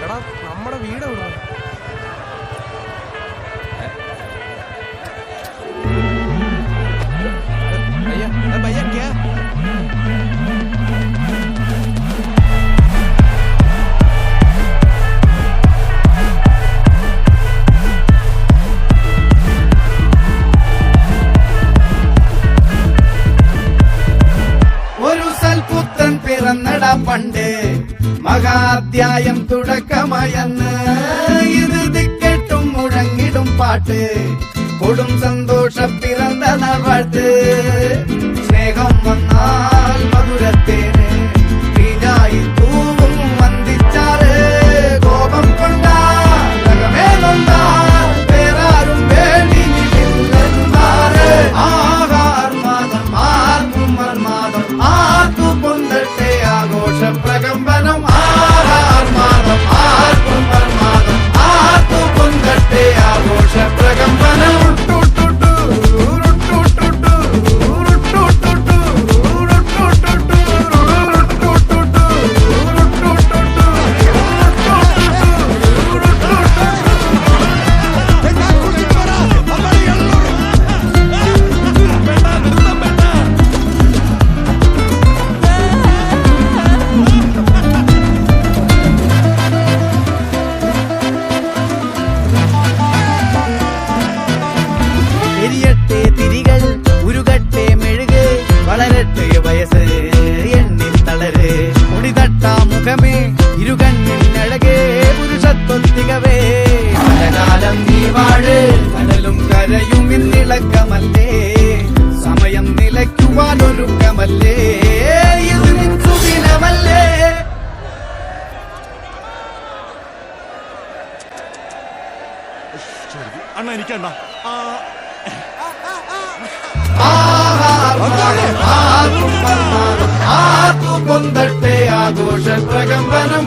നമ്മുടെ വീട് എവിടെ? भैया क्या ഒരു സൽപുത്രൻ പിറന്നടാ പണ്ട് മഹാധ്യായം തുടക്കമയന്ന് ഇത് ദിക്കെട്ടും മുഴങ്ങിടും പാട്ട് കൊടും സന്തോഷ പിറന്ന നാട്ട് സ്നേഹം വന്നാൽ മധുരത്തേന് തീഞ്ഞായി തൂവും വന്ദിച്ചാറ് കോപം കൊണ്ടാൽ വേറാരും വേണ്ടിയില്ലെന്നാറ് ആഹാർമാദം ആർക്കും മർമാദം ആർക്കു പൊന്തട്ടെ ആഘോഷ പ്രകമ്പനം ആഹാർമാദം ആർക്കും മർമാദം ആർക്കു പൊന്തട്ടെ ആഘോഷ പ്രകമ്പനം സമയം നിലയ്ക്കുവാനൊരുക്കമല്ലേ ഇത് സുദിനമല്ലേ അണ്ണ എനിക്കണ്ണ ആഘോഷ പ്രകമ്പനം